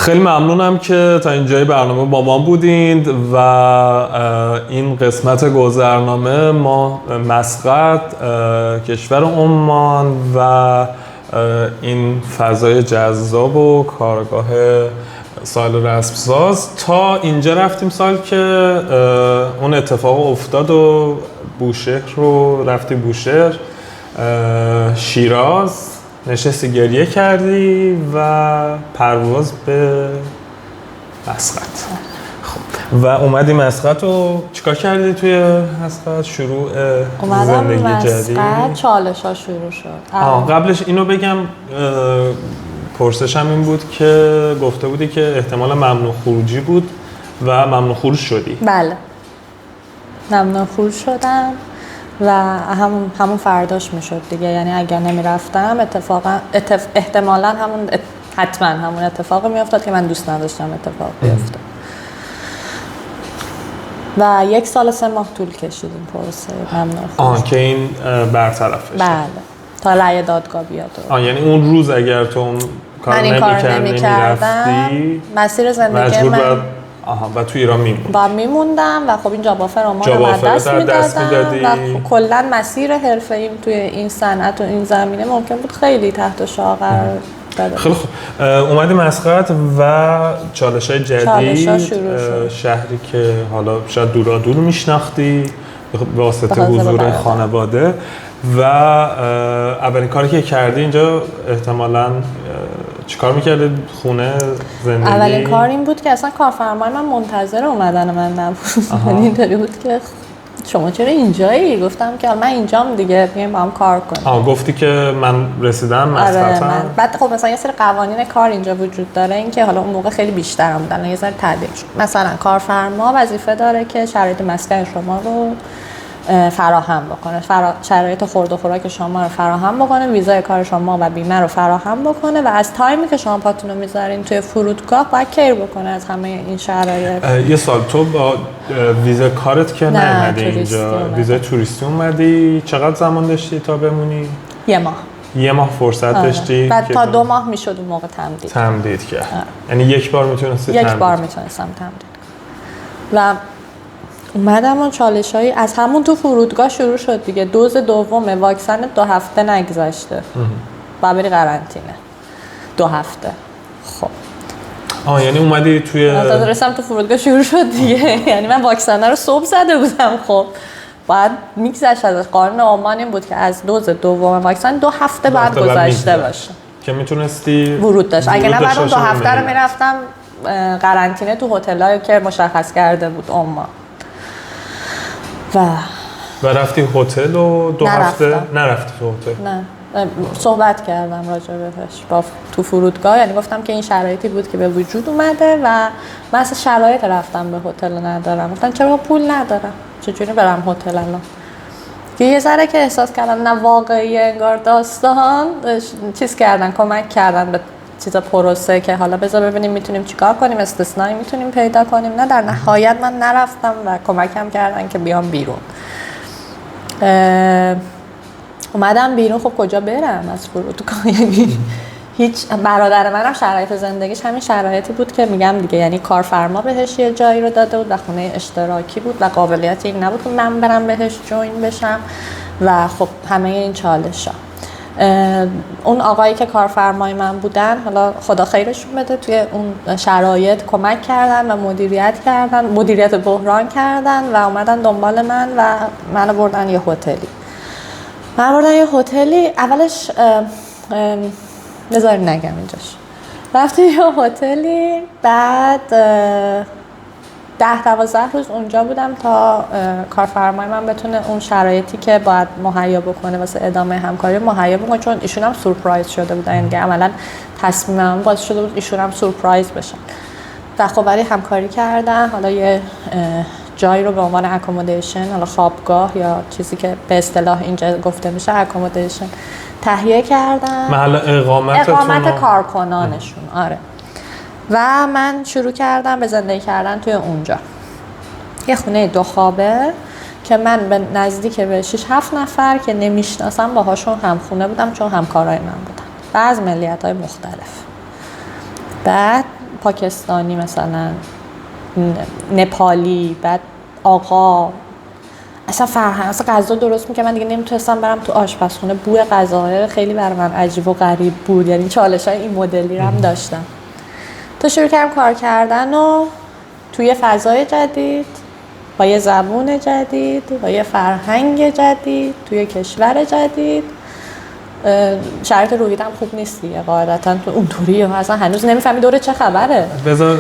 خیلی ممنونم که تا اینجای برنامه با ما بودید و این قسمت گذرنامه ما مسقط، کشور عمان و این فضای جذاب و کارگاه ساحل رسمساز تا اینجا رفتیم سال که اون اتفاق افتاد و بوشهر رو رفتی بوشهر، شیراز نشستی گریه کردی و پرواز به مسقط. خب و اومدی مسقط رو چیکار کردی توی مسقط؟ شروع زندگی جدید؟ مسقط چالش ها شروع شد. قبلش اینو بگم، پرسشم این بود که گفته بودی که احتمال ممنوع خروجی بود و ممنوع خروج شدی. بله، ممنوع خروج شدم و همون فرداش میشد دیگه، یعنی اگر نمیرفتم احتمالاً حتما همون اتفاق میافتاد که من دوست نداشتم اتفاق بیفته. و 1 سال 3 ماه طول کشید این پروسه ممنوع خروج که این برطرف بشه. بله، تا رأی دادگاه بیاد. یعنی اون روز اگر تو اون کار نمی‌کردی مسیر زندگی من و تو ایران میموندم و خب این جاب آفر رو دست میدادم و کلا مسیر حرفه‌ایم توی این صنعت و این زمینه ممکن بود خیلی تحت شعاع قرار بده. خیلی خوب، اومدی مسقط و چالش‌های جدید، شهری که حالا شاید دورادور میشناختی به واسطه حضور خانواده و اولین کاری که کردی اینجا احتمالاً چیکار میکردی؟ خونه، زندگی؟ اولین کار این بود که اصلا کارفرمای من منتظر اومدن من نبود. یعنی اینطوری بود که شما چرا اینجایی؟ گفتم که من اینجام دیگه، بیایم با هم کار کنیم. گفتی که من رسیدم مسقطم. بعد خب مثلا یه سری قوانین کار اینجا وجود داره، این که حالا اون موقع خیلی بیشتر هم بودن، یه ذره تعدیل شد. مثلا کارفرما وظیفه داره که شرایط مسکن شما رو فراهم بکنه، شرایط خورد و خوراک شما رو فراهم بکنه، ویزای کار شما و بیمه رو فراهم بکنه و از تایمی که شما پاتون رو میذارین توی فرودگاه باید کیر بکنه از همه این شرایط. یه سال تو با ویزای کارت که نیومدی اینجا، ویزای توریستی اومدی، چقدر زمان داشتی تا بمونی؟ 1 ماه. 1 ماه فرصت داشتی؟ بعد تا 2 ماه میشد اون موقع تمدید کرد. یعنی 1 بار میتونستی تمدید؟ 1 بار میتونستم تمدید. و اومدم و چالش‌هایی از همون تو فرودگاه شروع شد دیگه. دوز دوم واکسن 2 هفته نگذشته و بری قرنطینه 2 هفته. خب یعنی اومدی توی رسیدم تو فرودگاه شروع شد دیگه. یعنی من واکسن رو صبح زده بودم، خب بعد میگذشت از قانون عمان این بود که از دوز دوم واکسن 2 هفته بعد گذشته باشه که میتونستی ورود داشت. اگه نه بعد اون 2 هفته رو میرفتم قرنطینه تو هتلایی که مشخص کرده بود عمان. و رفتی هتل و 2 هفته نرفتی تو هتل؟ نه، صحبت کردم راجع بهش با تو فرودگاه، یعنی گفتم که این شرایطی بود که به وجود اومده و من اصلا شرایط رفتم به هتل ندارم. گفتن چرا پول ندارم، چجوری برم هتل الان؟ که یه ذره که احساس کردم نه واقعی انگار داستان چیز کردن، کمک کردن به چیزا پروسه که حالا بذار ببینیم میتونیم چیکار کنیم، استثنایی میتونیم پیدا کنیم. نه، در نهایت من نرفتم و کمکم کردن که بیام بیرون. اومدم بیرون، خب کجا برم از فرودگاه؟ یعنی هیچ. برادر منم شرایط زندگیش همین شرایطی بود که میگم دیگه، یعنی کارفرما بهش یه جایی رو داده بود و خونه اشتراکی بود و قابلیت این نبود که من برم بهش جوین بشم و خب همه این چالش‌ها. اون آقایی که کارفرمای من بودن، حالا خدا خیرشون بده، توی اون شرایط کمک کردن و مدیریت بحران کردن و اومدن دنبال من و منو بردن یه هتلی. اولش بذارین نگم اینجاش، رفتیم یه هتلی، بعد 10-12 روز اونجا بودم تا کارفرمای من بتونه اون شرایطی که باید مهیا بکنه واسه ادامه همکاری مهیا بکنه، چون ایشون هم سورپرایز شده بودن، یعنی عملاً تصمیمم باز شده بود ایشون هم سورپرایز بشن و خب برای همکاری کردن. حالا یه جایی رو به عنوان اکومودیشن، حالا خوابگاه یا چیزی که به اصطلاح اینجا گفته میشه اکومودیشن، تهیه کردن. محل اقامت کارکنانشون. آره. و من شروع کردم به زندگی کردن توی اونجا. یه خونه 2 خوابه که من به نزدیک به 6-7 نفر که نمیشناسم باهاشون همخونه بودم، چون همکارای من بودن و از ملیت‌های مختلف. بعد پاکستانی مثلا نپالی، بعد آقا اصلا فرهنگ اصلا غذا درست می‌کنه. من دیگه نمیتونستم برم تو آشپزخونه، بوی غذاها خیلی برای من عجیب و غریب بود، یعنی چالش‌های این مدلی رو هم داشتم. تا شروع کردم کار کردن و توی فضای جدید با یه زبون جدید با یه فرهنگ جدید توی کشور جدید. شرایط روحیت هم خوب نیست دیگه قاعدتا، تو اونطوریه اصلا هنوز نمیفهمی دوره چه خبره. بذار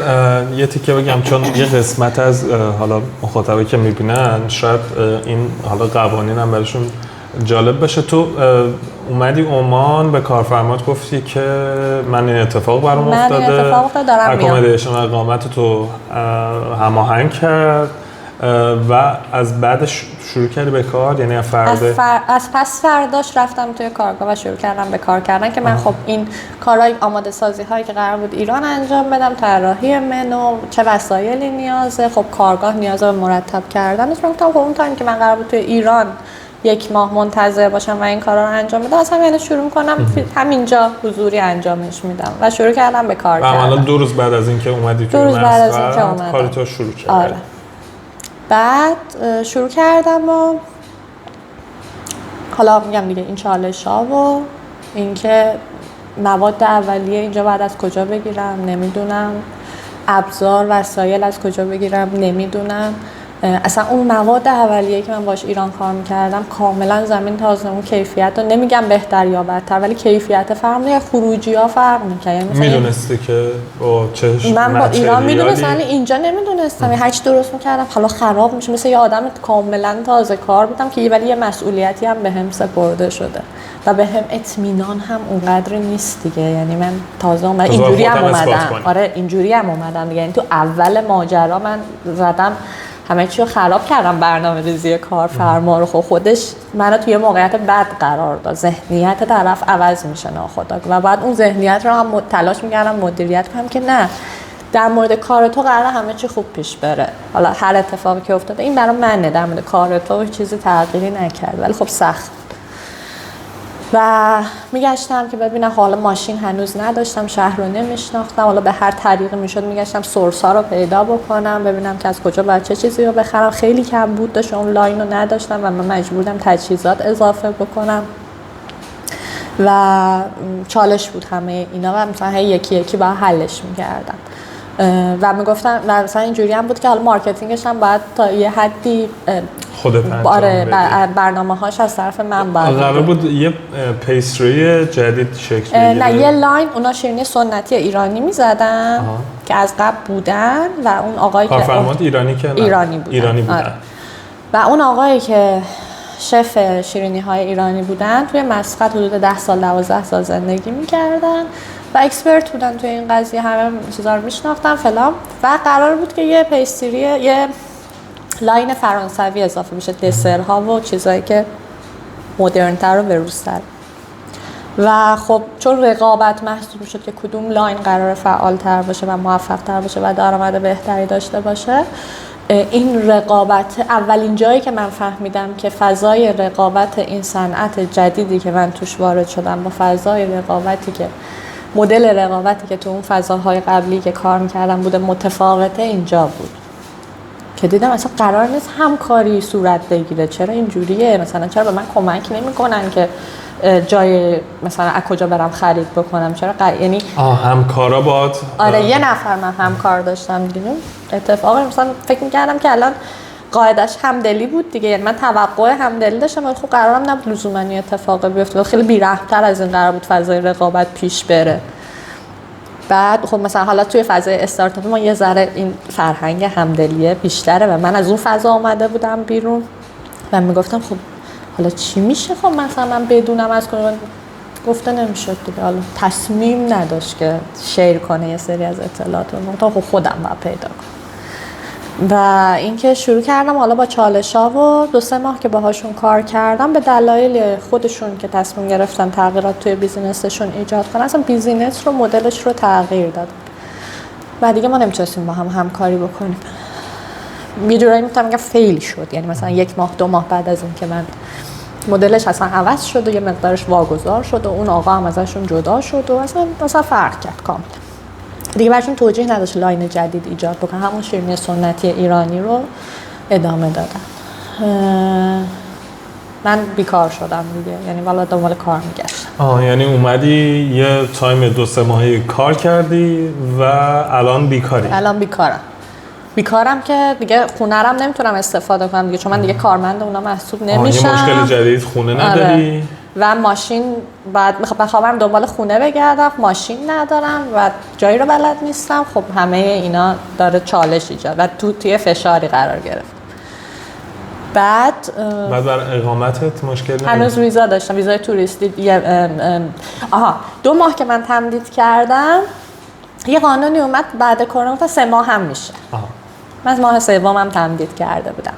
یه تیکه بگم، چون یه قسمت از حالا مخاطبه که میبینن شاید این حالا قوانین هم براشون جالب بشه. تو اومدی عمان، به کارفرمات گفتی که من این اتفاق برام افتاده، اکامدیشن اقامت تو هماهنگ کرد و از بعدش شروع کردی به کار، یعنی از پس فرداش رفتم توی کارگاه و شروع کردم به کار کردن که من خب این کارهای آماده سازی هایی که قرار بود ایران انجام بدم، طراحی منو، چه وسایلی نیازه، خب کارگاه نیاز به مرتب کردن. گفتم خب اون تایم که من قرار بود توی ایران 1 ماه منتظر باشم و این کارا رو انجام بدم، از همین شروع می‌کنم همینجا حضوری انجامش میدم و شروع کردم به کار کردن. عملاً 2 روز بعد از اینکه اومدی توی مسقط کارتو شروع کردی. آره. بعد شروع کردم و حالا میگم دیگه این چالش‌ها و اینکه مواد اولیه اینجا بعد از کجا بگیرم نمیدونم، ابزار وسایل از کجا بگیرم نمیدونم. اصلا اون مواد اولیه که من باش ایران کار میکردم کاملا زمین تازه، اون کیفیت رو نمیگم بهتر یا بدتر ولی کیفیت فرق میکنه، خروجی ها فرق میکنه. میدونستی که با چه من با ایران میدونستم ولی اینجا نمیدونستم، هر چی درست میکردم حالا خراب میشه، مثل یه آدم کاملا تازه کار بودم که ولی یه مسئولیتی هم بهم سپرده شده و بهم اطمینان هم اونقدر نیست دیگه. یعنی من تازه اینجوری هم اومدم، آره اینجوری هم اومدم دیگه. یعنی تو اول ماجرا من زدم همه چی رو خراب کردم، برنامه‌ریزی کارفرما رو. خودش منو توی موقعیت بد قرار داد، ذهنیت طرف عوض میشه ناخودآگاه و بعد اون ذهنیت رو هم تلاش می‌کردم مدیریت کنم که نه، در مورد کار تو قراره همه چی خوب پیش بره، حالا هر اتفاقی که افتاده این برای منه، در مورد کار تو چیزی تغییری نکرد ولی خب سخت. و میگشتم که ببینم، حالا ماشین هنوز نداشتم، شهر رو نمیشناختم، حالا به هر طریقی میشد میگشتم سورس ها رو پیدا بکنم، ببینم که از کجا باید چه چیزی رو بخرم. خیلی کم بود داشت، آنلاین رو نداشتم و من مجبور بودم تجهیزات اضافه بکنم و چالش بود همه اینا و مثلا یکی یکی با حلش میکردم و میگفتم و مثلا اینجوری هم بود که حالا مارکتینگش هم باید تا یه حدی خودت برنامه‌هاش از طرف من باید قرار بود یه پیستری جدید شکل بگیره. نه یه لاین اونا شیرینی سنتی ایرانی میزدن که از قبل بودن و اون آقایی که کارفرمات ایرانی که ایرانی بودن. آره. و اون آقایی که شف شیرینی های ایرانی بودن توی مسقط حدود 10 سال 12 سال زندگی میکردن و اکسپرت بودن توی این قضیه، همه چیزا رو میشناختن فلان و قرار بود که یه پیستری، یه لاین فرانسوی اضافه بشه، دسرها و چیزایی که مدرن‌تر و بروزتر. و خب چون رقابت محسوب شد که کدوم لاین قرار فعال‌تر باشه و موفق‌تر باشه و درآمد بهتری داشته باشه، این رقابت اولین جایی که من فهمیدم که فضای رقابت این صنعت جدیدی که من توش وارد شدم با فضای رقابتی که مدل رقابتی که تو اون فضاهای قبلی که کار می‌کردم بوده متفاوته، اینجا بود که دیدم اصلا قرار نیست همکاری صورت بگیره. چرا اینجوریه؟ مثلا چرا به من کمک نمی‌کنن که جای مثلا از کجا برم خرید بکنم؟ چرا یعنی همکارا باد. آره یه نفر من همکار داشتم دیگه. اتفاقا مثلا فکر می‌کردم که الان قاعدش همدلی بود دیگه، یعنی من توقع همدلی داشتم ولی خب قرارم نبود لزوما این اتفاق بیفته، خیلی بی‌رحم‌تر از این قرار بود فضای رقابت پیش بره. بعد خب مثلا حالا توی فضای استارتاپ ما یه ذره این فرهنگ همدلیه بیشتره و من از اون فضا آمده بودم بیرون و میگفتم خب حالا چی میشه؟ خب مثلا من بدونم از کجا، گفته نمیشد دیگه. حالا تصمیم نداشت که شیر کنه یه سری از اطلاعات رو، خب خودم باید پیدا کنم. و اینکه شروع کردم حالا با چالش‌ها و 2-3 ماه که باهاشون کار کردم به دلایل خودشون که تصمیم گرفتن تغییرات توی بیزینسشون ایجاد کنن، اصلا بیزینس رو مدلش رو تغییر داد و دیگه ما نمیتونستیم با هم همکاری بکنیم. یه جورایی میتونم بگم فیل شد، یعنی مثلا 1 ماه 2 ماه بعد از این که من مدلش اصلا عوض شد و یه مقدارش واگذار شد و اون آقا هم ازشون جدا شد و اصلا فرق کرد کاملا. دیگه براشون توجیه نداشت لاین جدید ایجاد بکنم، همون شیرینی سنتی ایرانی رو ادامه دادم. من بیکار شدم دیگه، یعنی والا دنبال کار میگشتم. یعنی اومدی یه تایم 2-3 ماهی کار کردی و الان بیکاری؟ الان بیکارم که دیگه خونه رم نمیتونم استفاده کنم دیگه، چون من دیگه کارمند اونا محسوب نمیشم. یه مشکل جدید خونه نداری؟ آره. و ماشین بعد بخوام دنبال خونه بگردم، ماشین ندارم و جایی رو بلد نیستم. خب همه اینا داره چالش ایجاد و توی فشاری قرار گرفت. بعد بر اقامتت مشکل نداری؟ هنوز ویزا داشتم، ویزای توریستی. 2 ماه که من تمدید کردم یه قانونی اومد بعد کرونا تا 3 ماه هم میشه. من از ماه 3 هم تمدید کرده بودم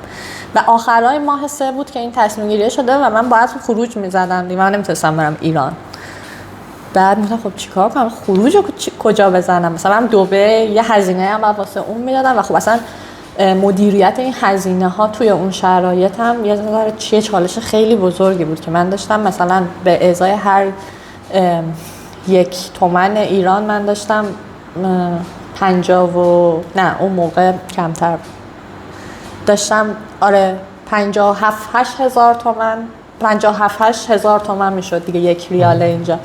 و آخرای ماه 3 بود که این تصمیم گیری شده و من باید خروج میزدم دیگه، من نمیتونستم برم ایران. بعد گفتم خب چیکار کنم، خروج رو کجا بزنم؟ مثلا من دبی یه هزینه هم واسه اون میدادم و خب اصلا مدیریت این هزینه ها توی اون شرایط هم یه ذره چالش خیلی بزرگی بود که من داشتم. مثلا به ازای هر 1 تومن ایران من داشتم 50 و نه اون موقع کمتر داشتم، 57-8 هزار تومن، 57-8 هزار تومن میشد دیگه 1 ریال اینجا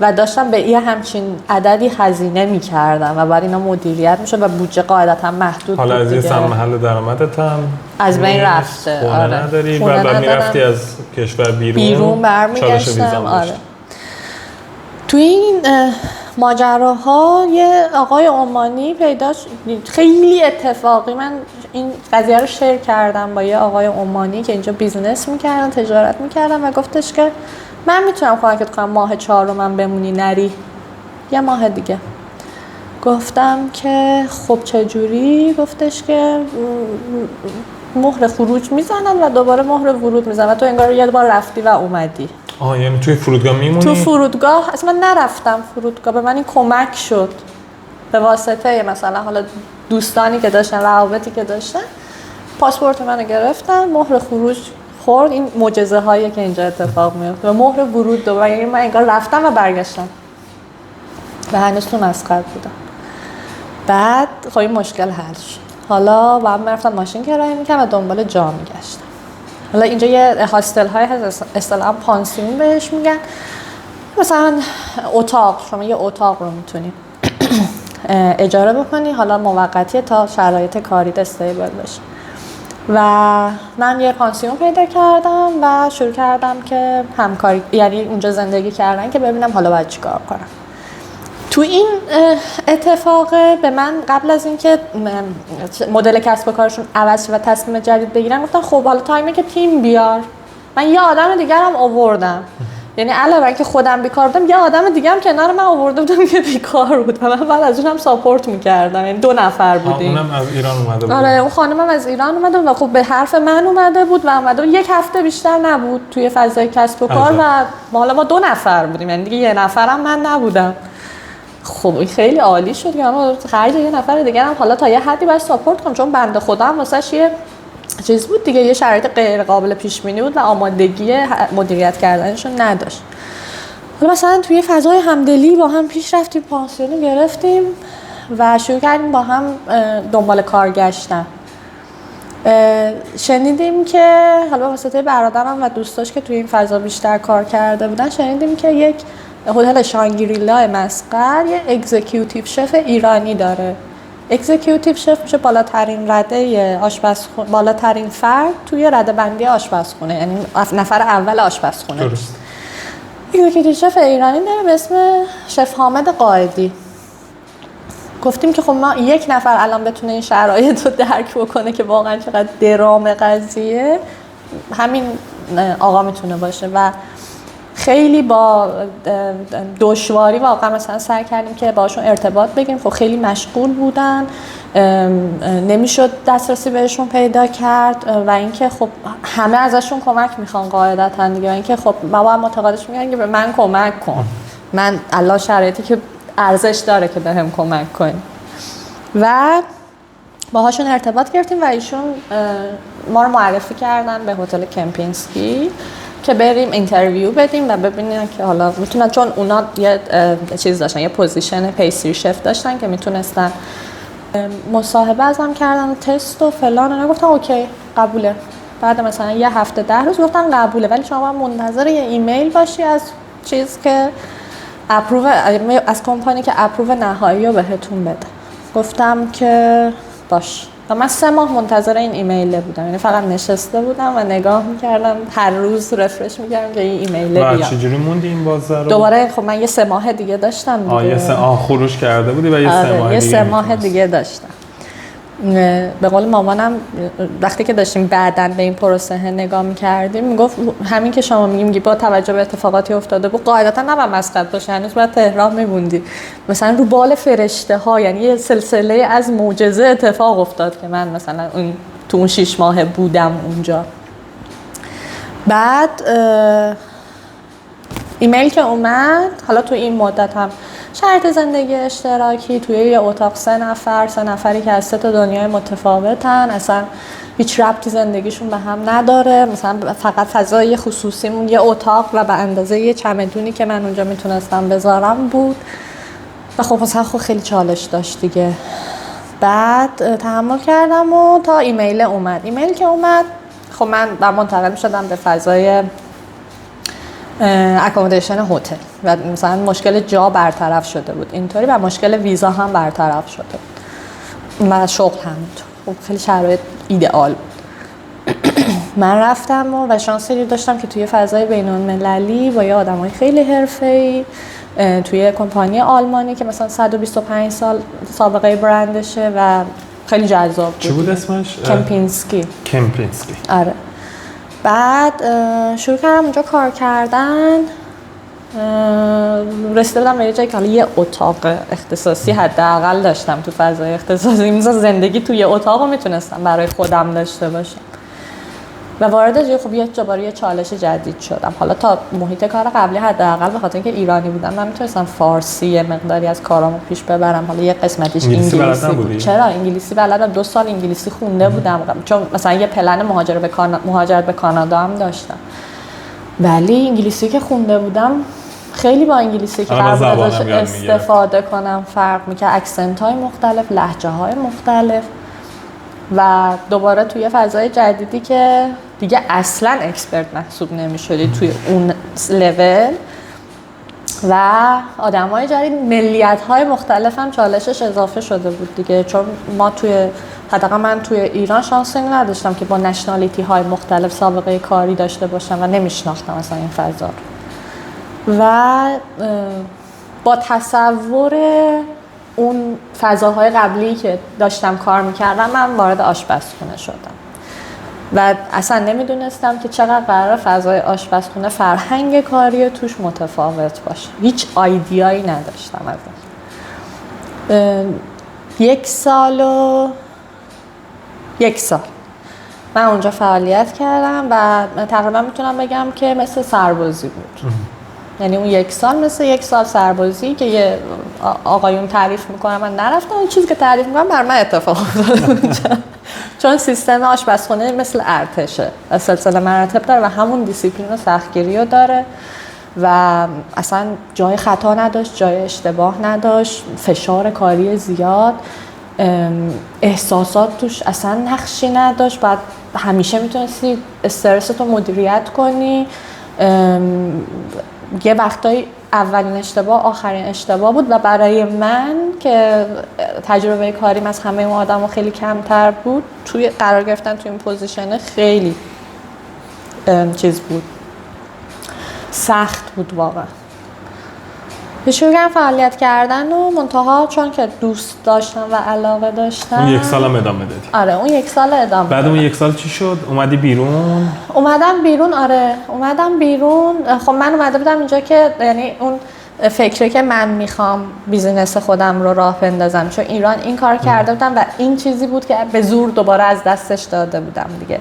و داشتم به یه همچین عددی هزینه میکردم و بعد اینا مدیریت میشد و بودجه قاعدتا محدود بود. حالا از دیگه یه سم محل درآمدت هم از بین رفته. خونه نداری و میرفتی از کشور بیرون برمیگشتم. آره. توی این ماجراها یه آقای عمانی پیدا خیلی اتفاقی من این قضیه رو شیر کردم با یه آقای عمانی که اینجا بیزنس میکردن، تجارت میکردن و گفتش که من میتونم کمکت کنم ماه 4 من بمونی نری یه ماه دیگه. گفتم که خب چجوری؟ گفتش که مهر خروج میزنن و دوباره مهر ورود میزنن و تو انگار یه بار رفتی و اومدی. یعنی توی فرودگاه میمونی؟ تو فرودگاه اصلا من نرفتم فرودگاه، به من این کمک شد به واسطه مثلا حالا دوستانی که داشتن، روابطی که داشتن، پاسپورت منو گرفتن، مهر خروج خورد. این معجزه هایی که اینجا اتفاق میفته و مهر ورود دوباره، یعنی من انگار رفتم و برگشتم و هنوز تو مسقط بودم. بعد خب این مشکل حل شد. حالا بعد من رفتم ماشین کرایه میکردم و دنبال جا میگشتم. حالا اینجا یه هاستل های هست، اصطلاحاً پانسیون بهش میگن. مثلا اتاق، شما یه اتاق رو میتونی اجاره بکنی، حالا موقتی تا شرایط کاری استیبل بشه. و من یه پانسیون پیدا کردم و شروع کردم که همکاری، یعنی اونجا زندگی کردن که ببینم حالا باید چیکار کنم. تو این اتفاق به من قبل از اینکه مدل کسب و کارشون عوض و تصمیم جدید بگیرن گفتن خب حالا تایمه که تیم بیار. من یه آدم دیگرم آوردم، یعنی علاوه اینکه خودم بیکار بودم یه آدم دیگه هم کنار من آورده بودم که بیکار بود و من بعد از اونم ساپورت می‌کردم. یعنی 2 نفر بودیم. اونم از ایران اومده بود. آره اون خانمم از ایران اومده بود و خب به حرف من اومده بود و اومده 1 هفته بیشتر نبود توی فضای کسب و کار و حالا ما 2 نفر بودیم، یعنی دیگه 1 نفرم من نبودم. خب این خیلی عالی شد که اما خرج یه نفر دیگه هم حالا تا یه حدی باید ساپورت کنم، چون بنده خودم واسش یه چیز بود دیگه، یه شرایط غیر قابل پیش بینی بود و آمادگی مدیریت کردنشون نداشت. حالا مثلا توی فضای همدلی با هم پیش رفتیم، پانسیون گرفتیم و شروع کردیم با هم دنبال کار گشتن. شنیدیم که حالا واسطه برادرم و دوستاش که توی این فضا بیشتر کار کرده بودن، شنیدیم که یک هتل شانگریلا مسقط یه اگزیکیوتیو شف ایرانی داره. اگزیکیوتیو شف میشه بالاترین رده آشپزخونه، بالاترین فرد توی رده بندی آشپزخونه، یعنی نفر اول آشپزخونه. درست. اگزیکیوتیو شف ایرانی داره به اسم شف حامد قائدی. گفتیم که خب ما 1 نفر الان بتونه این شرایط رو درک بکنه که واقعا چقدر درام قضیه، همین آقا میتونه باشه. و خیلی با دشواری واقعا مثلا سعی کردیم که باشون ارتباط بگیریم. خب خیلی مشغول بودن، نمیشد دسترسی بهشون پیدا کرد و اینکه خب همه ازشون کمک میخوان قاعدتا دیگه، و اینکه خب بابا معتقدش میگن که به من کمک کن، من الله شرایطی که ارزش داره که بهم کمک کنی. و باهاشون ارتباط گرفتیم و ایشون ما رو معرفی کردن به هتل کمپینسکی که بریم اینترویو بدیم و ببینیم که حالا میتونن، چون اونا یه چیز داشتن، یه پوزیشن پیستری شف داشتن که میتونستن مصاحبه ازم کردن و تست و فلان و گفتم اوکی قبوله. بعد مثلا یه هفته 10 روز گفتن قبوله، ولی شما منتظر یه ایمیل باشی از چیز که اپروو، از کمپانی که اپروو نهایی رو بهتون بده. گفتم که باش و من 3 ماه منتظر این ایمیل بودم، یعنی فقط نشسته بودم و نگاه میکردم، هر روز رفرش میکردم که این ایمیل بیاد. و چجوری موندی این بازه رو؟ دوباره خب من یه 3 ماه دیگه داشتم دیگه. خروج کرده بودی و یه 3 ماه یه دیگه 3 ماه دیگه داشتم. به قول مامانم وقتی که داشتیم بعداً به این پروسه نگاه می‌کردیم میگفت همین که شما میگی با توجه به اتفاقاتی افتاده بود قاعدتاً نباید مسقط باشه، هنوز باید تهران می‌موندی مثلا رو بال فرشته ها، یعنی یه سلسله از معجزه اتفاق افتاد که من مثلا تو اون 6 ماه بودم اونجا. بعد ایمیل که اومد، حالا تو این مدت هم شرط زندگی اشتراکی توی یه اتاق 3 نفری که از 3 تا دنیای متفاوتن، اصلا هیچ ربطی زندگیشون به هم نداره، مثلا فقط فضای خصوصیمون یه اتاق و به اندازه یه چمدونی که من اونجا میتونستم بذارم بود و خب مثلا خیلی چالش داشت دیگه. بعد تحمل کردم و تا ایمیل که اومد خب من منتقل شدم به فضای اکامودیشن هتل و مثلا مشکل جا برطرف شده بود اینطوری و مشکل ویزا هم برطرف شده بود و شغل همینطور. خب خیلی شرایط ایدئال بود. من رفتم و شانسی داشتم که توی فضای بین‌المللی با یه آدمای خیلی حرفه‌ای توی کمپانی آلمانی که مثلا 125 سال سابقه برندشه و خیلی جذاب بود. چی بود اسمش؟ کمپینسکی. آره. بعد شروع کردم اونجا کار کردن، رسیده بودم به یه جایی که حالا یه اتاق اختصاصی حداقل داشتم تو فضای اختصاصی، مثلا زندگی توی یه اتاق رو میتونستم برای خودم داشته باشم و وارد خب یه چالش جدید شدم. حالا تا محیط کار قبلی حداقل به خاطر اینکه ایرانی بودم من میتونستم فارسی مقداری از کارامو پیش ببرم، حالا یه قسمتیش انگلیسی بود. چرا انگلیسی بلدم، 2 سال انگلیسی خونده بودم، چون مثلا یه پلن مهاجرت به کانادا هم داشتم، ولی انگلیسی که خونده بودم خیلی با انگلیسی که قبل ازش استفاده کنم فرق می‌کرد، اکسنت‌های مختلف، لهجه‌های مختلف و دوباره توی فضای جدیدی که دیگه اصلاً اکسپرت محسوب نمی‌شدی توی اون لول و آدم‌های جدید، ملیت‌های مختلف هم چالشش اضافه شده بود دیگه، چون ما حداقل من توی ایران شانس این نداشتم که با نشنالیتی‌های مختلف سابقه کاری داشته باشم و نمی‌شناختم اصلا این فضا رو و با تصور اون فضاهای قبلی که داشتم کار میکردم من وارد آشپزخونه شدم و اصلا نمیدونستم که چقدر قراره فضای آشپزخونه فرهنگ کاری توش متفاوت باشه، هیچ آیدیایی نداشتم ازش. 1 سال من اونجا فعالیت کردم و تقریبا میتونم بگم که مثل سربازی بود. یعنی اون 1 سال مثل 1 سال سربازی که یه آقایون تعریف میکنن، من نرفتم، اون چیزی که تعریف میکنم بر من اتفاق افتاد چون سیستم آشپزخونه مثل ارتشه و سلسله مراتب داره و همون دیسیپلین و سختگیری رو داره و اصلا جای خطا نداشت، جای اشتباه نداشت، فشار کاری زیاد، احساسات توش اصلا نقشی نداشت، بعد همیشه میتونستی استرستو مدیریت کنی. یه وقتایی اولین اشتباه آخرین اشتباه بود و برای من که تجربه کاریم از همه اون آدم‌ها خیلی کمتر بود، توی قرار گرفتن توی این پوزیشن خیلی چیز بود، سخت بود واقعا. شروع کردم فعالیت کردن و منتها چون که دوست داشتم و علاقه داشتم. اون 1 سال هم ادامه دادی؟ آره اون 1 سال ادامه. بعد اون 1 سال چی شد؟ اومدی بیرون؟ اومدم بیرون. خب من اومده بودم اینجا که یعنی اون فکره که من میخوام بیزینس خودم رو راه بندازم، چون ایران این کار کرده بودم و این چیزی بود که به زور دوباره از دستش داده بودم دیگه.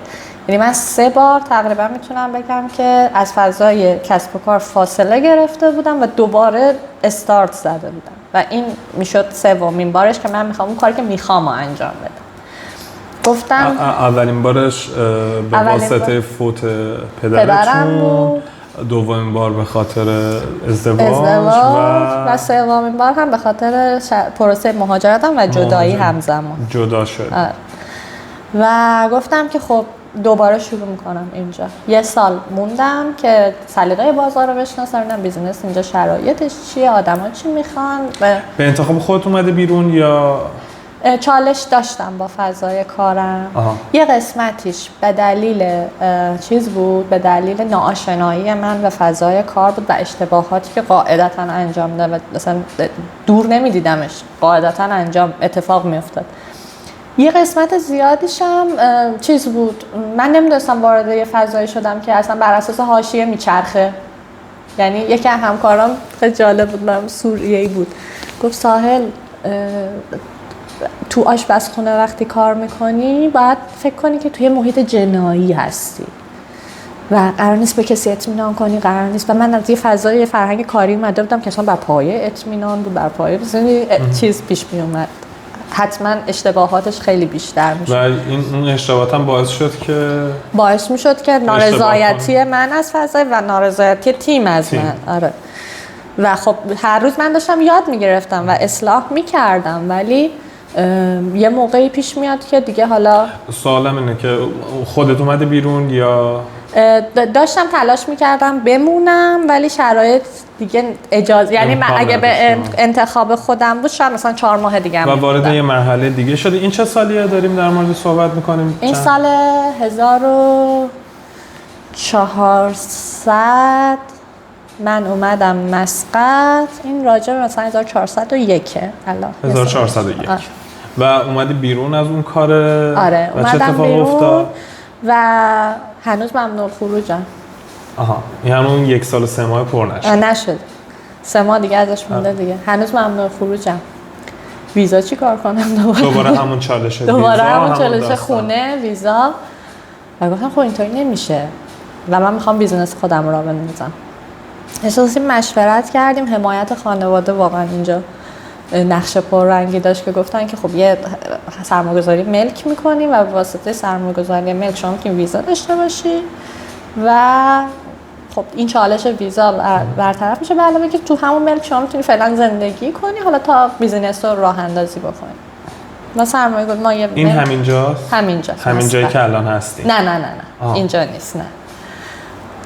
یعنی من 3 بار تقریبا میتونم بگم که از فضای کسب و کار فاصله گرفته بودم و دوباره استارت زده بودم و این میشد 3مین بارش که من میخوام اون کاری که میخوام انجام بدم گفتم اولین بارش به واسطه فوت پدرتون بود. دومین بار به خاطر ازدواج و سومین بار هم به خاطر پروسه مهاجرتم و جدایی همزمان جدا شد. و گفتم که خب دوباره شروع میکنم اینجا. 1 سال موندم که سلیقه بازار رو بشناسم، ببینم بیزینس اینجا شرایطش چیه، آدما چی میخوان. به انتخاب خودت اومده بیرون یا چالش داشتم با فضای کارم؟ یه قسمتیش به دلیل چیز بود، به دلیل ناآشنایی من به فضای کار بود و اشتباهاتی که قاعدتاً انجام داد و مثلا دور نمیدیدمش، قاعدتاً اتفاق میافتاد. یه قسمت زیادیش هم چیز بود، من نمیدونستم وارد یه فضایی شدم که اصلا بر اساس حاشیه میچرخه. یعنی یکی از همکارام خیلی جالب بود، من سوریه‌ای بود، گفت ساحل تو آشپزخونه وقتی کار میکنی باید فکر کنی که توی محیط جنایی هستی و قرار نیست به کسی اطمینان کنی، قرار نیست. و من از یه فضای فرهنگ کاری اومده بودم که اصلا بر پایه اطمینان بود، بر پایه چیز پیش می اومد، حتما اشتباهاتش خیلی بیشتر میشد و این اشتباهات هم باعث میشد که نارضایتی من از فضای و نارضایتی تیم از من. آره. و خب هر روز من داشتم یاد میگرفتم و اصلاح میکردم، ولی یه موقعی پیش میاد که دیگه حالا سوالم اینه که خودت اومده بیرون یا داشتم تلاش میکردم بمونم، ولی شرایط دیگه اجازه، یعنی من اگه به انتخاب خودم بود شاید مثلا 4 ماه دیگه هم و وارد یه مرحله دیگه شده. این چه سالیه داریم در مورد صحبت میکنیم؟ این سال 1400 من اومدم مسقط. این راجع به مثلا 1401 الان 1401 و اومدی بیرون از اون کار. آره و چه اتفاقی افتاد؟ و هنوز ممنوع خروجم. این همون 1 سال و 3 ماه پر نشد. 3 ماه دیگه ازش مونده دیگه. هنوز ممنوع خروجم. ویزا چی کار کنم دوباره همون چالش دوباره همون چالش خونه، ویزا. و گفتم خب اینطوری نمیشه و من میخوام بیزینس خودم را بندازم. احساسی مشورت کردیم. حمایت خانواده واقعا اینجا نقش پررنگی داشت که گفتن که خب یه سرمایه‌گذاری ملک می‌کنیم و به واسطه سرمایه‌گذاری ملک شما که ویزا داشته باشی و خب این چالش ویزا برطرف میشه، به علاوه که تو همون ملک شما میتونی فعلا زندگی کنی حالا تا بیزینس رو راه اندازی بکنی. ما سرمایه‌گذاری ما یه این همینجاست؟ همین جایی که الان هستی؟ نه اینجا نیست. نه.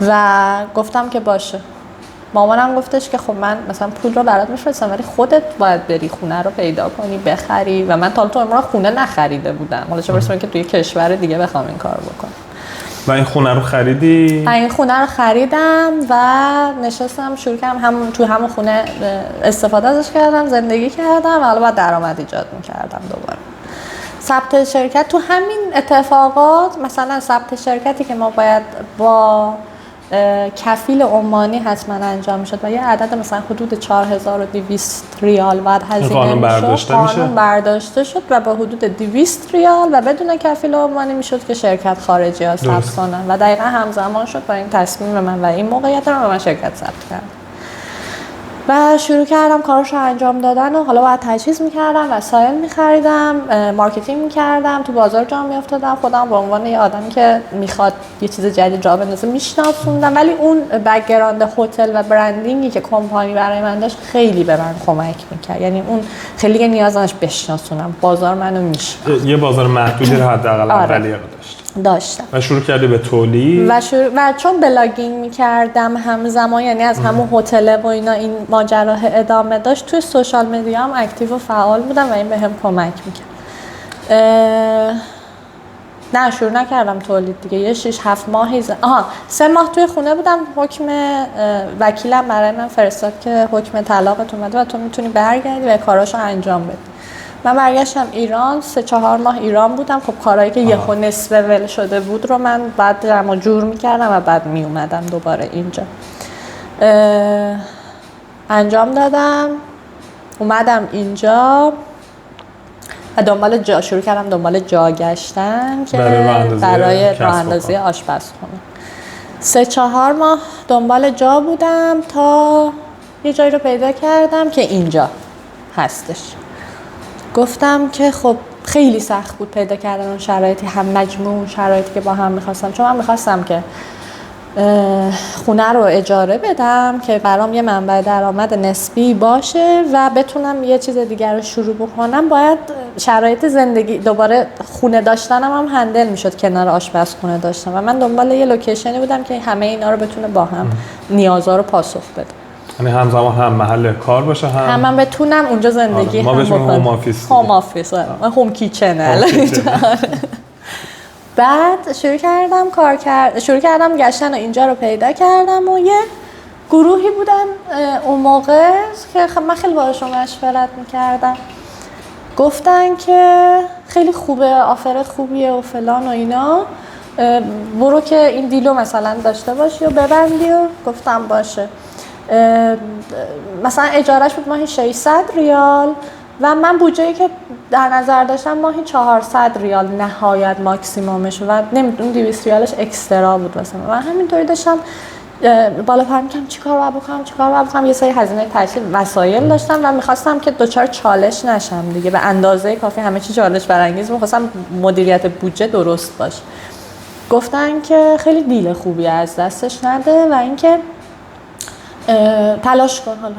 و گفتم که باشه. مامانم گفتش که خب من مثلا پول رو برات میفرستم ولی خودت باید بری خونه رو پیدا کنی بخری و من تا عمرم خونه نخریده بودم، حالا چه برسه که توی کشور دیگه بخوام این کارو بکنم. و این خونه رو خریدی؟ این خونه رو خریدم و نشستم شروع کردم تو همون خونه استفاده ازش کردم، زندگی کردم و حالا باید درآمد ایجاد می‌کردم دوباره. ثبت شرکت تو همین اتفاقات، مثلا ثبت شرکتی که ما باید با کفیل عمانی حتما انجام میشد و یه عدد مثلا حدود 4200 ریال بعد هزینه میشد، قانون برداشته شد و با حدود 200 ریال و بدون کفیل عمانی میشد که شرکت خارجی ها ثبت کنن و دقیقا همزمان شد با این تصمیم من و این موقعیت رو من شرکت ثبت کردم و شروع کردم کارش رو انجام دادن و حالا باید تجهیز میکردم، وسایل میخریدم، مارکتینگ میکردم، تو بازار جا میافتادم، خودم به عنوان یه آدمی که میخواد یه چیز جدید جا بندازه میشناسوندم، ولی اون بک‌گراند هتل و برندینگی که کمپانی برای من داشت خیلی به من کمک میکرد. یعنی اون خیلی نیاز داشت بشناسونم، بازار منو میشناخت. یه بازار محدودی رو حداقل اولیه داشتم و شروع کردی به تولید و چون بلاگینگ میکردم همزمان، یعنی از همون هتل و اینا این ماجرا ادامه داشت، توی سوشال مدیا هم اکتیو و فعال بودم و این بهم کمک میکرد. نه شروع نکردم تولید دیگه، یه 6-7 ماهی 3 ماه توی خونه بودم. حکم وکیلم برای من فرستاد که حکم طلاقت اومده و تو میتونی برگردی و کاراشو انجام بدی. من برگشتم ایران، 3-4 ماه ایران بودم. خب کارهایی که یهو نصف ول شده بود رو من بعد جمع جور میکردم و بعد میومدم دوباره اینجا انجام دادم. اومدم اینجا و شروع کردم دنبال جا گشتن که برای راه اندازی آشپزخونه. 3-4 ماه دنبال جا بودم تا یه جایی رو پیدا کردم که اینجا هستش. گفتم که خب خیلی سخت بود پیدا کردن اون شرایطی، هم مجموع شرایطی که با هم میخواستم، چون من میخواستم که خونه رو اجاره بدم که برام یه منبع درآمد نسبی باشه و بتونم یه چیز دیگر رو شروع بکنم. باید شرایط زندگی دوباره خونه داشتنم هم هندل میشد کنار آشپزخونه داشتم و من دنبال یه لوکیشنی بودم که همه اینا رو بتونه با هم نیازها رو پاسخ بده. یعنی همزمان هم محل کار باشه هم من بتونم اونجا زندگی ما بهش میگیم هوم آفیس. هوم آفیس، هوم کیچن. بعد شروع کردم گشتن و اینجا رو پیدا کردم و یه گروهی بودن اون موقع که من خیلی باهاشون مشورت میکردم، گفتن که خیلی خوبه، آفرت خوبیه و فلان و اینا، برو که این دیلو مثلا داشته باشی و ببندی. و گفتم باشه. مثلا اجارش بود ماهی 600 ریال و من بودجه‌ای که در نظر داشتم ماهی 400 ریال نهایت ماکسیمومش و نمیدونم 200 ریالش اکسترا بود واسه من همینطوری داشتم بالا پایین می‌کردم چیکار باید بکنم. یه سری هزینه تحصیل وسایل داشتم و می‌خواستم که دچار چالش نشم دیگه، به اندازه کافی همه چی چالش برانگیز، می‌خواستم مدیریت بودجه درست باشه. گفتن که خیلی دیل خوبی از دستش نده و اینکه تلاش کن. حالا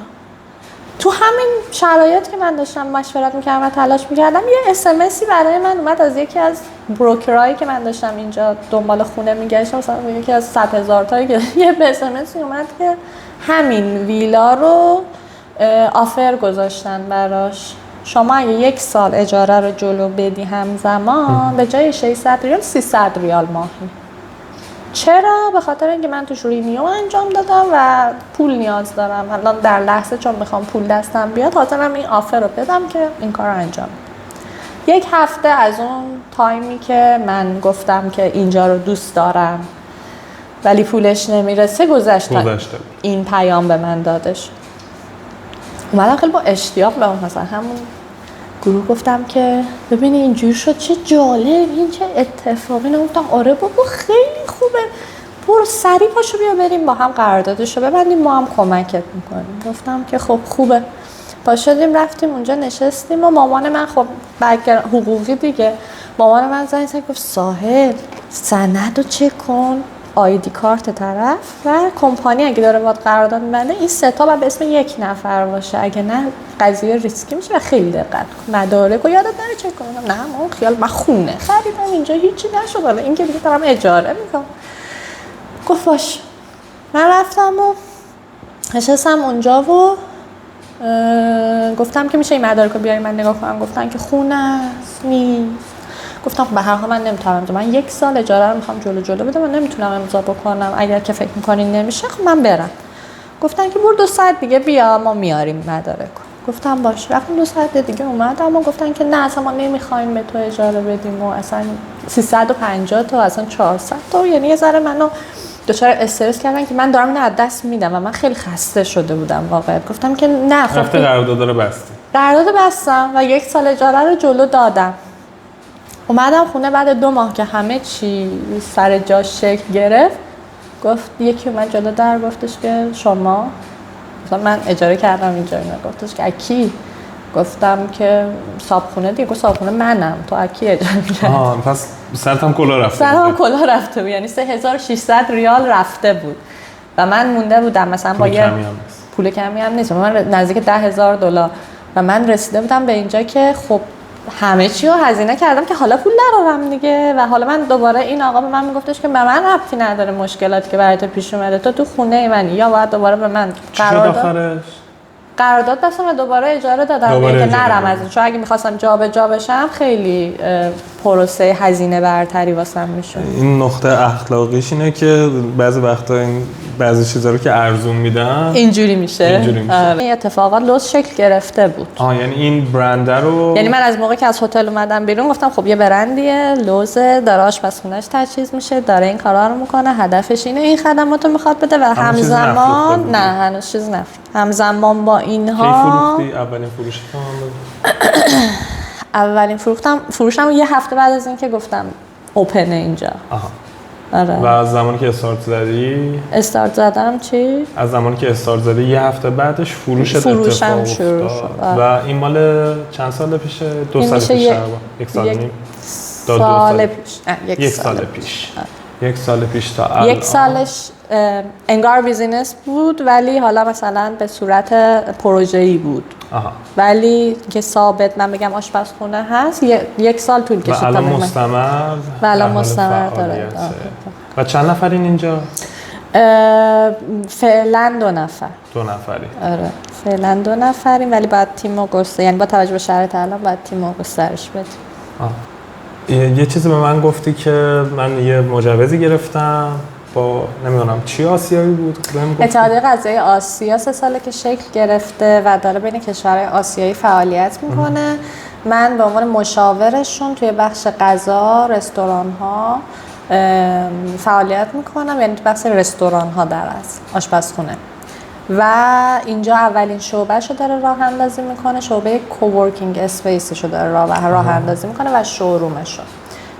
تو همین شرایط که من داشتم مشورت میکردم و تلاش میکردم یه اسمسی برای من اومد از یکی از بروکرایی که من داشتم اینجا دنبال خونه میگشتم، مثلا یکی از 100,000 تایی که یه اسمسی اومد که همین ویلا رو آفر گذاشتن براش، شما اگه 1 سال اجاره رو جلو بدی همزمان به جای 600 ریال 300 ریال ماهی. چرا؟ به خاطر اینکه من توش رینیو انجام دادم و پول نیاز دارم الان در لحظه، چون میخوام پول دستم بیاد حاضرم این آفر رو بدم که این کار رو انجام بدم. 1 هفته از اون تایمی که من گفتم که اینجا رو دوست دارم ولی پولش نمیرسه گذشته. این پیام به من داده شد. اومدم خیلی با اشتیاق به اون مثلا همون گروه گفتم که ببینی اینجور شد، چه جالب، این چه اتفاقی. گفتم آره بابا خیلی خوبه، برو سریع پاشو بیا بریم با هم قراردادشو ببندیم، ما هم کمکت میکنیم. گفتم که خب خوبه. پاشدیم رفتیم اونجا نشستیم و مامان من خب حقوقی دیگه، مامان من زنگ زد گفت ساحل سندو چک کن، آیدی کارت طرف و کمپانی اگه داره باید قرارداد می‌بنده این 3 تا باید به اسم 1 نفر باشه، اگه نه قضیه ریسکی میشه و خیلی دقت کن. مدارک و یادت نره چک کنم. نه ما خیال من خونه خریدم اینجا هیچی نشد، حالا این که دیگه دارم اجاره میکنم. گفت باش. من رفتم و نشستم اونجا و گفتم که میشه این مدارک رو بیاری من نگاه کنم. گفتن که خونه است نیست. گفتم به هر حال من نمیتونم، من 1 سال اجاره رو میخوام جلو بده، من نمیتونم امضا بکنم، اگر که فکر میکنین نمیشه خب من برم. گفتن که برو 2 ساعت دیگه بیا ما میاریم مدارک. گفتم باشه. رفتم 2 ساعت دیگه اومدم و گفتن که نه اصلا ما نمیخوایم به تو اجاره بدیم و اصلا 350 تا اصلا 400 تا، یعنی یه ذره منو دچار استرس کردن که من دارم اینو از دست میدم و من خیلی خسته شده بودم واقعا. گفتم که نه خب رفته قرارداد رو بستی. قرارداد بستم و 1 سال اجاره رو جلو دادم. اومدم خونه بعد 2 ماه که همه چی سر جاش شکل گرفت. گفت یکی اومد جلو در گفتش که شما، مثلا من اجاره کردم اینجا، گفتش که اکی؟ گفتم که صابخونه دیگه. گفت صابخونه منم، تو اکی اجاره کردی؟ پس سرتم کلا رفته. سرم کلا رفته بود، یعنی 3600 ریال رفته بود و من مونده بودم مثلا با یه پول کمی هم نیست، من نزدیک $10,000 و من رسیده بودم به اینجا که خب همه چی رو هزینه کردم که حالا پول ندارم دیگه. و حالا من دوباره این آقا به من میگفتش که به من ربطی نداره مشکلاتی که برات پیش اومده، تو خونه منی، یا باید دوباره به من قرارداد بستم و دوباره اجاره دادم که نرم از این، چون اگه می‌خواستم جابجا بشم خیلی پروسه هزینه برتری واسم میشد. این نقطه اخلاقیش اینه که بعضی وقتا این بعضی چیزا رو که ارزون میدن اینجوری میشه. این اتفاقات لوز شکل گرفته بود. یعنی این برند رو، یعنی من از موقعی که از هتل اومدم بیرون گفتم خب یه برندیه لوزه، داره آشپزخونه‌اش تجهیز میشه، داره این کارا رو میکنه، هدفش اینه، این خدماتو میخواد بده و همزمان نه هنوز چیز نفروخت. همزمان با اینها فروختی اولین فروشت اولین فروشم یه هفته بعد از اینکه گفتم اوپن اینجا. آره. و از زمانی که استارت زدی استارت زدم چی؟ از زمانی که استارت زدی یه هفته بعدش فروشم شروع شد. و این مال چند سال پیشه؟ 2 سال پیشه؟ یک سال نیم؟ یک سال پیش. یک سال پیش تا الان. یک سالش انگار بیزینس بود ولی حالا مثلا به صورت پروژه‌ای بود. آها. ولی که ثابت من بگم آشپزخونه هست یک سال طول کشید و الان مستمر و الان مستمر داره. و چند نفرین اینجا؟ فعلا 2 نفر. 2 نفری. آره فعلا 2 نفریم ولی باید تیم رو گسترش، یعنی با توجه به شرایط الان باید تیم رو گسترش بدیم. یه چیزی به من گفتی که من یه مجوزی گرفتم با نمیدونم چی آسیایی بود؟ اتحادیه غذایی آسیا 3 ساله که شکل گرفته و داره بین کشورهای آسیایی فعالیت میکنه. من به عنوان مشاورشون توی بخش غذا، رستوران ها فعالیت میکنم، یعنی بخش رستوران ها در اصل آشپزخونه. و اینجا اولین شعبه‌شو داره راه اندازی میکنه، شعبه کوورکینگ اسپیسشو داره راه اندازی میکنه و شورومشو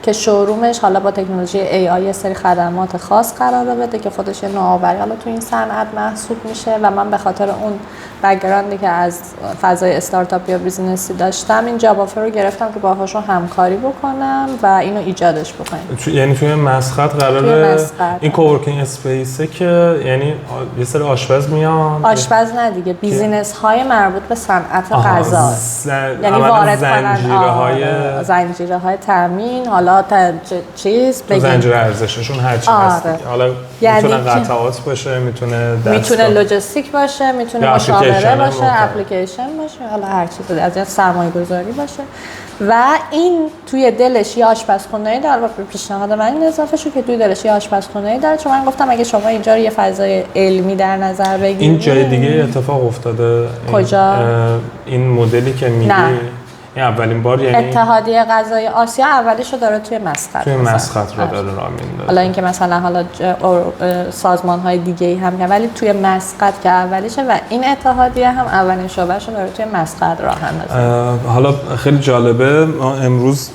که شورومش حالا با تکنولوژی AI یه سری خدمات خاص قراره بده که خودش یه نوآوری حالا تو این صنعت محسوب میشه و من به خاطر اون بک‌گراندی که از فضای استارتاپ یا بیزینسی داشتم این جاب آفر رو گرفتم که باهاشون همکاری بکنم و اینو ایجادش بکنیم. یعنی توی مسقط قراره این کوورکینگ اسپیسه که یعنی یه سری آشپز میان، آشپز نه دیگه، بیزینس های مربوط به صنعت غذا، یعنی وارد زنجیره های تامین، حالا چیز بگیم زنجیره ارزششون هر چی هست. حالا یعنی میتونه قطعات باشه، میتونه لوجستیک باشه، میتونه مشاوره باشه، اپلیکیشن باشه، حالا هر چیزی از این سرمایه‌گذاری باشه. و این توی دلش یه آشپزخونه‌ای داره. به پیشنهاد من این اضافه شد که توی دلش یه آشپزخونه‌ای داره، چون من گفتم اگه شما اینجا رو یه فضای علمی در نظر بگیرید. این جای دیگه اتفاق افتاده؟ کجا؟ این مدلی که میگی این اولین بار، یعنی اتحادیه غذایی آسیا اولیشو داره توی مسقط. توی مسقط رو داره راه میندازه. حالا اینکه مثلا حالا سازمان‌های دیگه‌ای هم ولی توی مسقط که اولیشه و این اتحادیه هم اولین شعبه‌شو داره توی مسقط راه اندازی. حالا خیلی جالبه، ما امروز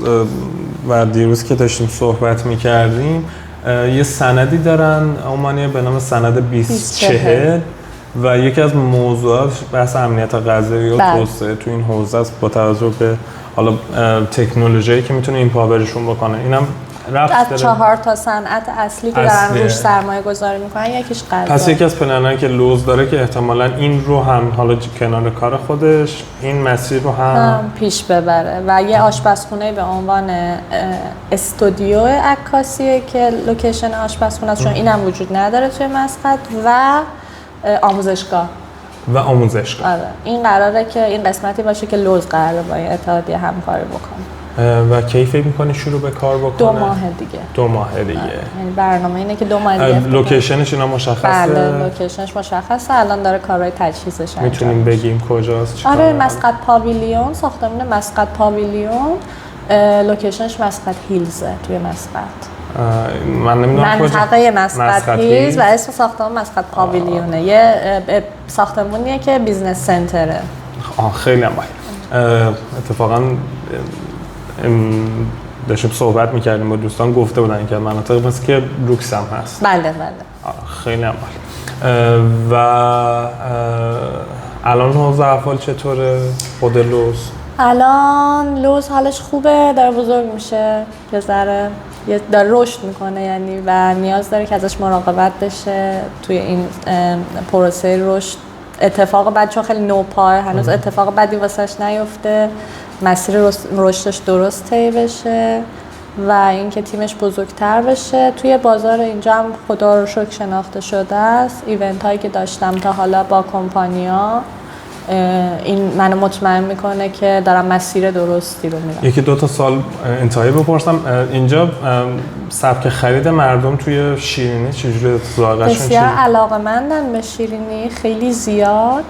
و دیروز که داشتیم صحبت می‌کردیم یه سندی دارن عمانیه به نام سند 2040 و یکی از موضوعات بحث امنیت غذایی و توسعه تو این حوزه است با توجه به حالا تکنولوژیایی که میتونه این پاورشون بکنه. اینم رفت از 4 تا صنعت اصلی که دارن روش سرمایه گذاری میکنن یکیش غذا. پس یکی از پلنایی که لوز داره که احتمالاً این رو هم حالا کنار کار خودش این مسیر رو هم پیش ببره و یه آشپزخونه به عنوان استودیو عکاسیه که لوکیشن آشپزخونه است، چون اینم وجود نداره توی مسقط، و آموزشگاه. آره. این قراره که این قسمتی باشه که لوز قراره با این اتحادیه همکاری بکنه. و کی فکر می‌کنی شروع به کار بکنه؟ 2 ماه دیگه. 2 ماه دیگه. یعنی برنامه اینه که 2 ماه دیگه. لوکیشنش اینا مشخصه؟ بله، لوکیشنش مشخصه. الان داره کارهای تجهیزش انجام میشه. میتونیم بگیم کجاست؟ آره، مسقط پاویلیون، ساختمان مسقط پاویلیون. لوکیشنش مسقط هیلزه توی مسقط. من نمیدونم کجا. منطقه مسقط هیلز و اسم ساختمان مسقط پاویلیونه. یه ساختمونیه که بیزنس سنتره. خیلی هم اتفاقا داشتیم صحبت میکردیم با دوستان، گفته بودن که مناطق مثل که لوکس هم هست. بله. خیلی هم و الان حوض احوال چطوره خود لوز؟ الان لوز حالش خوبه، داره بزرگ میشه، یه ذره داره رشد میکنه یعنی و نیاز داره که ازش مراقبت بشه توی این پروسه رشد. اتفاق بد چون خیلی نوپای هنوز اتفاق بدی واسش نیفته، مسیر رشدش درست طی بشه و اینکه تیمش بزرگتر بشه. توی بازار اینجا هم خدا رو شکر شناخته شده است. ایونت هایی که داشتم تا حالا با کمپانیا این منو مطمئن میکنه که دارم مسیر درستی رو میرم. 1-2 سال انتهایی بپرسم، اینجا سبک خرید مردم توی شیرینی چجوری ذائقه‌شون؟ بسیار علاقه‌مندن به شیرینی، خیلی زیاد،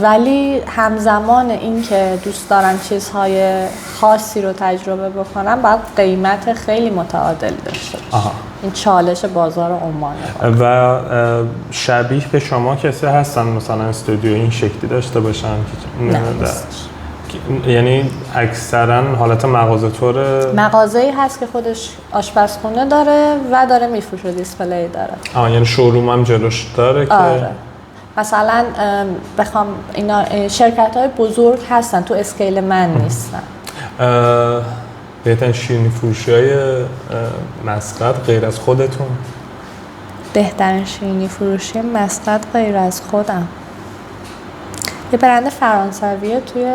ولی همزمان این که دوست دارن چیزهای خاصی رو تجربه بکنن باید قیمت خیلی متعادل داشته باشه. این چالش بازار عمانه. و شبیه به شما کسی هستن مثلا استودیو این شکلی داشته باشن؟ نه. یعنی اکثرا حالت مغازه طوره؟ مغازه‌ای هست که خودش آشپزخونه داره و داره میفروشه، دیسپلی داره. یعنی شوروم هم جلوش داره که آره. مثلا بخوام اینا شرکت‌های بزرگ هستن، تو اسکیل من نیستن. بهترین شیرینی فروشی‌های مسقط غیر از خودتون؟ بهترین شیرینی فروشی مسقط غیر از خودم یه برند فرانسویه توی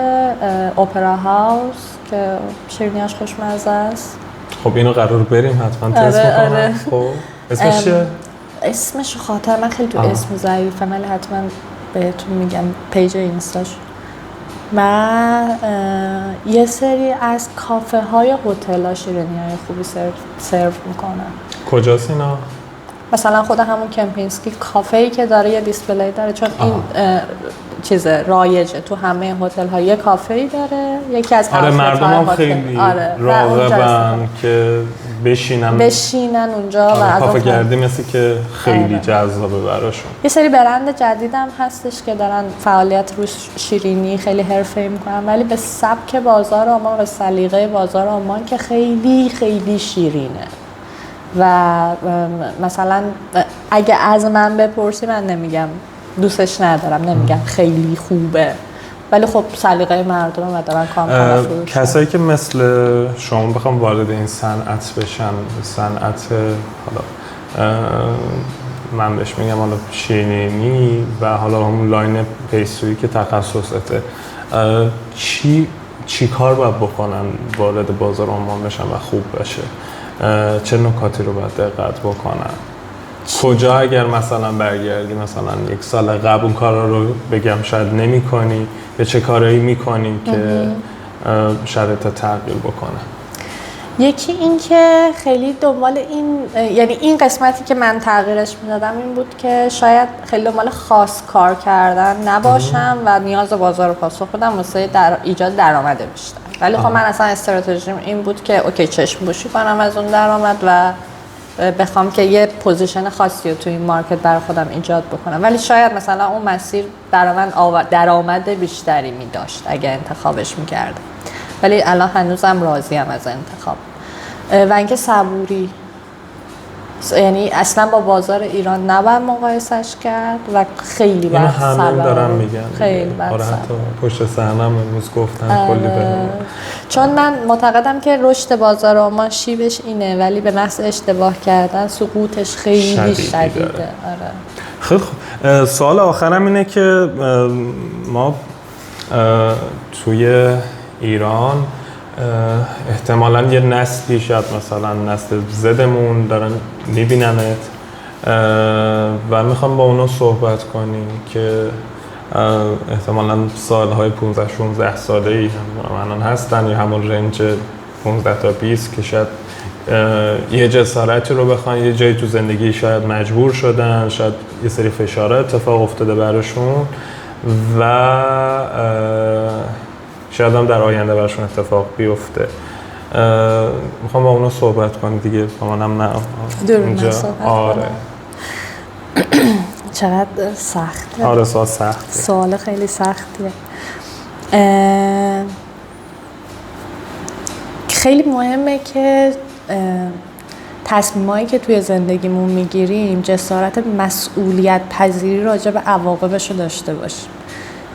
اپرا هاوس که شیرینیاش خوشمزه است. خب اینو قرار بریم حتما تست میکنم. آره. خب اسمش چیه؟ اسمش خاطر من خیلی تو اسم ضعیفه، ولی حتما بهتون میگم پیج اینستاش. و یه سری از کافه های هتل ها شیرینی های خوبی سرو میکنن. کجاست اینا؟ مثلا خود همون کمپینسکی کافه‌ای که داره یه دیسپلی داره، چون این چیز رایجه تو همه هتل ها یه کافه‌ای داره، یکی از مردم هم خیلی راغبن که بشینن اونجا و از کافه گردی مثل که خیلی جذابه براشون. یه سری برند جدیدم هستش که دارن فعالیت روی شیرینی خیلی حرفه‌ای میکنن، ولی به سبک بازار عمان و سلیقه بازار عمان که خیلی خیلی شیرینه. و مثلا اگه از من بپرسی من نمیگم دوستش ندارم، نمیگم خیلی خوبه، ولی خب سلیقه مردم و دارن کام فروش. کسایی که مثل شما بخوام وارد این صنعت بشن، صنعت حالا من بهش میگم حالا شیرینی و حالا همون لاین پیستری که تخصصته، چی کار باید بکنن وارد بازار عمان بشن و خوب بشه؟ چه نکاتی رو باید دقت بکنن؟ کجا اگر مثلا برگردی مثلا یک سال قبل اون کارا رو بگم شاید نمی کنی، به چه کارایی میکنی که شرایط تغییر بکنه؟ یکی این که خیلی دنبال این، یعنی این قسمتی که من تغییرش میدادم این بود که شاید خیلی دنبال خاص کار کردن نباشم و نیاز بازار رو پاسخ بدم واسه ایجاد درآمد بیشتر. ولی خب من اصلا استراتژیم این بود که اوکی چشم پوشی کنم از اون درآمد و بخوام که یه پوزیشن خاصی رو توی این مارکت برای خودم ایجاد بکنم، ولی شاید مثلا اون مسیر برای من درآمد بیشتری می داشت اگه انتخابش میکردم، ولی الان هنوزم راضیم از انتخاب. و اینکه صبوری، یعنی اصلا با بازار ایران نباید مقایسش کرد و خیلی باید صبر. همه دارن میگن خیلی باید صبر. حتی پشت صحنه امروز گفتن کلی بهم. چون من معتقدم که رشد بازار عمان شیبش اینه، ولی به محض اشتباه کردن سقوطش خیلی شدیده. آره. خیلی خوب. سوال آخرم اینه که ما توی ایران احتمالاً یه نسلی، شاید مثلا نسل زدمون دارن میبیننت و میخوام با اونا صحبت کنیم که احتمالاً سالهای 15-16 ساله‌ای هم هستن یا همون رنج 15 تا 20 که شاید یه جسارتی رو بخوان، یه جایی تو زندگی شاید مجبور شدن، شاید یه سری فشارات اتفاق افتاده براشون و شاید هم در آینده براشون اتفاق بیفته. میخوام با اونا صحبت کنم دیگه، همانم نه اونجا. آره. چقدر سخته. آره سوال سخته. سوال خیلی سختیه. خیلی مهمه که تصمیمایی که توی زندگیمون میگیریم جسارت مسئولیت پذیری راجع به عواقبش رو داشته باشیم.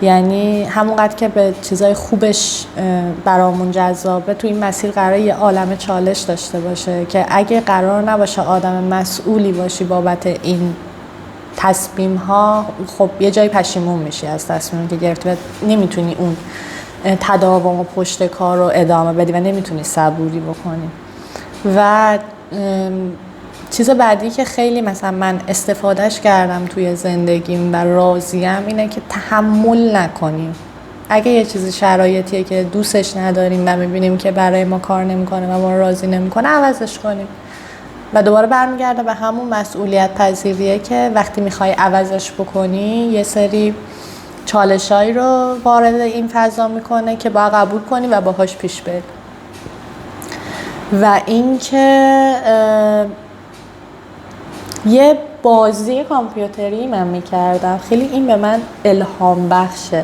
یعنی همونقدر که به چیزای خوبش برامون جذابه، تو این مسیر قراره یه عالمه چالش داشته باشه که اگه قرار نباشه آدم مسئولی باشی بابت این تصمیم ها، خب یه جایی پشیمون میشی از تصمیمی که گرفتی و نمیتونی اون تداوم و پشت کار رو ادامه بدی و نمیتونی صبوری بکنی. و چیز بعدی که خیلی مثلا من استفادهش کردم توی زندگیم و راضیم اینه که تحمل نکنیم. اگه یه چیزی شرایطیه که دوستش نداریم و میبینیم که برای ما کار نمیکنه و ما رو راضی نمیکنه، عوضش کنیم. و دوباره برمیگرده به همون مسئولیت پذیریه که وقتی میخوای عوضش بکنی یه سری چالشایی رو وارد این فضا میکنه که باید قبول کنی و باهاش پیش بری. و اینکه یه بازی کامپیوتری من میکردم، خیلی این به من الهام بخشه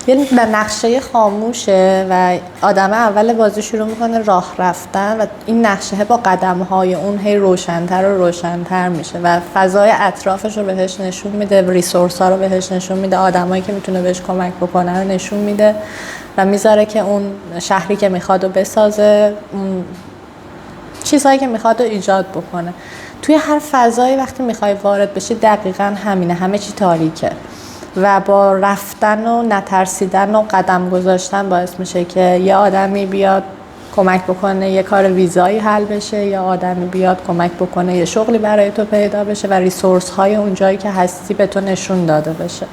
یه نقشه خاموشه و آدم اول بازی شروع میکنه راه رفتن و این نقشه با قدم‌های اون هی روشن‌تر و روشن‌تر میشه و فضای اطرافش رو بهش نشون میده، ریسورس‌ها رو بهش نشون میده، آدمایی که میتونه بهش کمک بکنه رو نشون میده و میذاره که اون شهری که میخواد رو بسازه، اون چیزهایی که میخواد رو ایجاد بکنه. توی هر فضایی وقتی میخوای وارد بشی دقیقاً همینه، همه چی تاریکه و با رفتن و نترسیدن و قدم گذاشتن باعث میشه که یه آدمی بیاد کمک بکنه یه کار ویزایی حل بشه، یا آدمی بیاد کمک بکنه یه شغلی برای تو پیدا بشه و ریسورس های اون جایی که هستی به تو نشون داده بشه.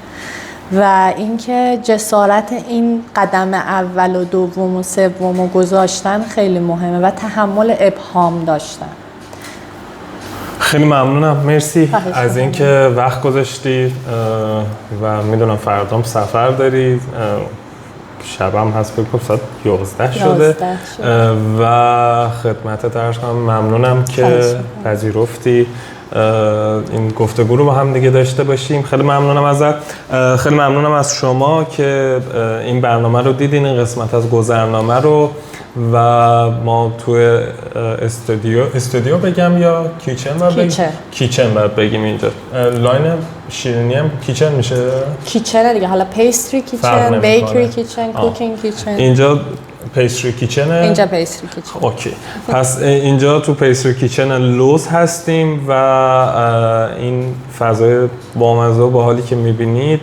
و اینکه جسارت این قدم اول و دوم و سوم و گذاشتن خیلی مهمه و تحمل ابهام داشتن. خیلی ممنونم، مرسی از اینکه وقت گذاشتی و میدونم فردام سفر داری، شبم هست بکنم ساعت 11 شده و خدمتت عرض کنم ممنونم که پذیرفتی این گفتگو رو با هم دیگه داشته باشیم. خیلی ممنونم ازت، خیلی ممنونم از شما که این برنامه رو دیدین، این قسمت از گذرنامه رو. و ما توی استودیو بگم یا کیچن باید بگیم؟ کیچن باید بگیم. اینجا لاین شیرینی هم کیچن میشه؟ کیچن دیگه، حالا پیستری کیچن، بیکری کیچن، کوکینگ کیچن. اینجا پیستری کیچنه؟ اینجا پیستری کیچن. اوکی. پس اینجا تو پیستری کیچن لوز هستیم و این فضای بامزه و باحالی که میبینید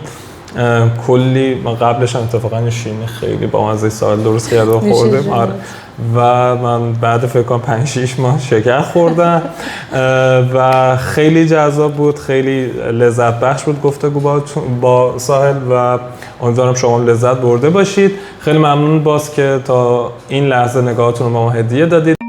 کلی ما قبلش هم اتفاقا شیرینی خیلی بامزه سال درست کرده و خوردیم. آره. و من بعد فکر کنم 5-6 ماه شکر خوردم و خیلی جذاب بود، خیلی لذت بخش بود گفتگو با ساحل و امیدوارم شما لذت برده باشید. خیلی ممنون باز که تا این لحظه نگاهتون رو به ما هدیه دادید.